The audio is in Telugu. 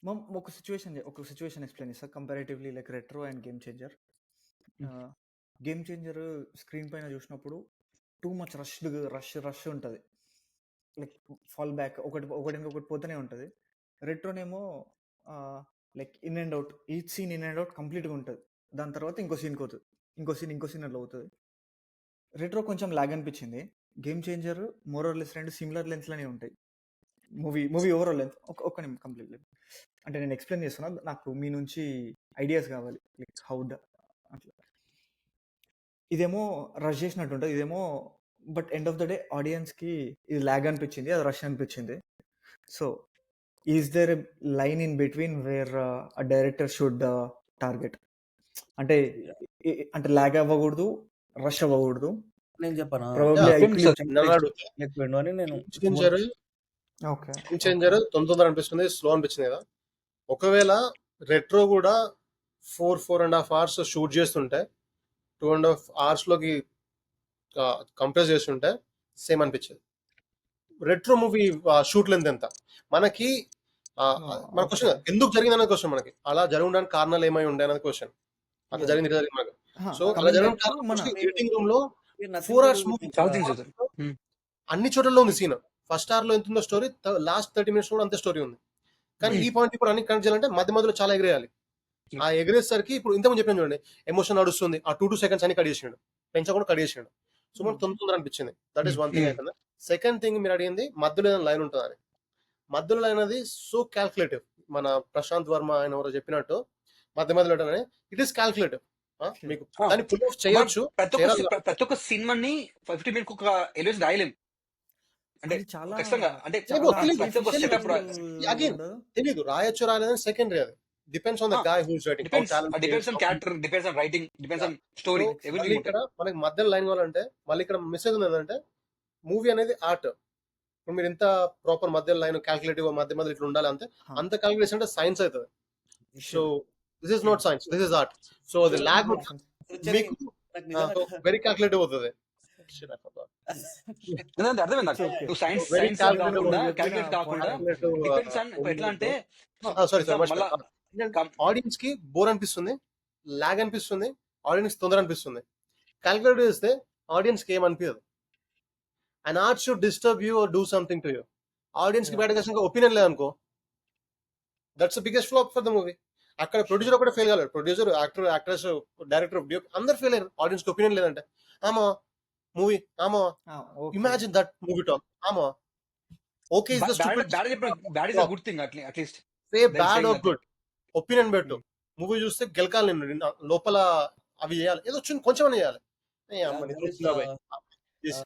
ఒక సిచ్యువేషన్ ఎక్స్‌ప్లెయిన్ చేస్తా. Comparatively like retro and game changer. Game changer screen పైన చూసినప్పుడు టూ మచ్ రష్ ఉంటది. లైక్ ఫాల్ బ్యాక్ ఒకటి ఇంకొకటి పోతూనే ఉంటది. రెట్రోనేమో like in and out, each scene in and out కంప్లీట్‌గా ఉంటది. దాని తర్వాత ఇంకో సీన్‌కి పోతది. ఇంకో సీన్ అట్లా పోతది. రెట్రో కొంచెం లాగ్ అనిపించింది. Game changer more or less 2 similar లెంగ్త్‌లోనే ఉంటాయి. మూవీ ఓవరాల్ లెంత్ ఒక్క నిమిషం కంప్లీట్ అంటే నేను ఎక్స్‌ప్లెయిన్ చేస్తున్నా. నాకు మీ నుంచి ఐడియాస్ కావాలి. లైక్ హౌ అట్లా. ఇదేమో రష్ చేసినట్టు ఉంటది. ఇదేమో but end of the day ఆడియన్స్‌కి ఇది లాగ్ అనిపించింది. అది రష్ అనిపించింది. So, is there a line in between where a director should target? అంటే అంటే లాగ్ అవ్వకూడదు, రష్ అవ్వకూడదు. నేను చెప్పనా? ప్రాబబ్లీ లేకపోయిండు అని నేను ఓకే. గేమ్ చేంజర్ తొందర అనిపిస్తుంది, స్లో అనిపించింది కదా. ఒకవేళ రెట్రో కూడా 4.5 hours షూట్ చేస్తుంటే 2.5 hours లోకి కంప్రెస్ చేస్తుంటే సేమ్ అనిపించేది. రెట్రో మూవీ షూట్ లెంత్ ఎంత మనకి మన క్వశ్చన్ ఎందుకు జరిగింది అనేది క్వశ్చన్. మనకి అలా జరగడానికి కారణాలు ఏమై ఉండే అనేది క్వశ్చన్. అట్లా జరిగింది మనకు. సో అలా జరగడానికి ఎడిటింగ్ రూమ్ లో 4 hours మూవీ అన్ని చోట్లలో ఉంది సీన్. ఫస్ట్ అవర్ లో ఎంత ఉందో స్టోరీ, లాస్ట్ 30 minutes కూడా అంతే స్టోరీ ఉంది. కానీ ఈ పాయింట్ ఇప్పుడు అన్ని కనెక్ట్ చేయాలంటే మధ్యలో చాలా ఎగిరేయాలి. ఆ ఎగిరేసరికి ఇప్పుడు ఇంతకుముందు చెప్పాను చూడండి, ఎమోషన్ నడుస్తుంది, ఆ 2 seconds అని కట్ చేసిండు, పెంచకుండా కట్ చేసిండు. సో మనకు తొందర అనిపించింది. దట్ ఈస్ వన్ థింగ్ అయిపోయింది. సెకండ్ థింగ్ మీరు అడిగింది మధ్యలో ఏదైనా లైన్ ఉంటుంది అని. మధ్యలో లైన్ అది సో క్యాల్కులేటివ్. మన ప్రశాంత్ వర్మ ఆయన ఎవరో చెప్పినట్టు మధ్యలో ఇట్ ఈస్ క్యాల్కులేటివ్. మీకు దాన్ని పుల్ ఆఫ్ చేయొచ్చు. ప్రతి ఒక్క సినిమాని 50 minutes ఒక ఎలివేషన్ రాయలేం. అంటే తెలీదు రాయొచ్చు రాలేదని సెకండరీ. అది depends on the guy who's writing, depends on character, depends on writing, depends on story. ఇక్కడ మనకి మధ్యలో లైన్ కావాలంటే మళ్ళీ ఇక్కడ మెసేజ్ ఉంది ఏంటంటే మూవీ అనేది ఆర్ట్. ఇప్పుడు మీరు ఎంత ప్రాపర్ మధ్య లైన్ క్యాల్కులేటివ్ మధ్య ఇట్లా ఉండాలి అంతే. అంత క్యాల్కులేషన్ అంటే సైన్స్ అవుతుంది. So this is not science, this is art. So అది లాగ్ మీకు వెరీ క్యాల్కులేటివ్ అవుతుంది. ఆడియన్స్ కి బోర్ అనిపిస్తుంది, లాగ్ అనిపిస్తుంది, ఆడియన్స్ తొందర అనిపిస్తుంది. క్యాల్కులేట్ చేస్తే ఆడియన్స్ కి ఏమనిపించదు. And art should disturb you or do something to you. Audience కి బయటకు ఒపీనియన్ లేదనుకో, that's the biggest flop for the movie. అక్కడ ప్రొడ్యూసర్ ఒకటే ఫెయిల్ కాలేదు. ప్రొడ్యూసర్, యాక్టర్, యాక్ట్రెస్, డైరెక్టర్, అందరు ఫెయిల్ అయ్యారు. ఆడియన్స్ కి ఒపీనియన్ లేదంటే ఆమా movie, Aama imagine that movie talk, Aama okay is the stupid bad is a good thing. At least say bad or good opinion పెట్టు. మూవీ చూస్తే గెలకాలి, నేను లోపల అవి చేయాలి, ఏదో కొంచెం చేయాలి.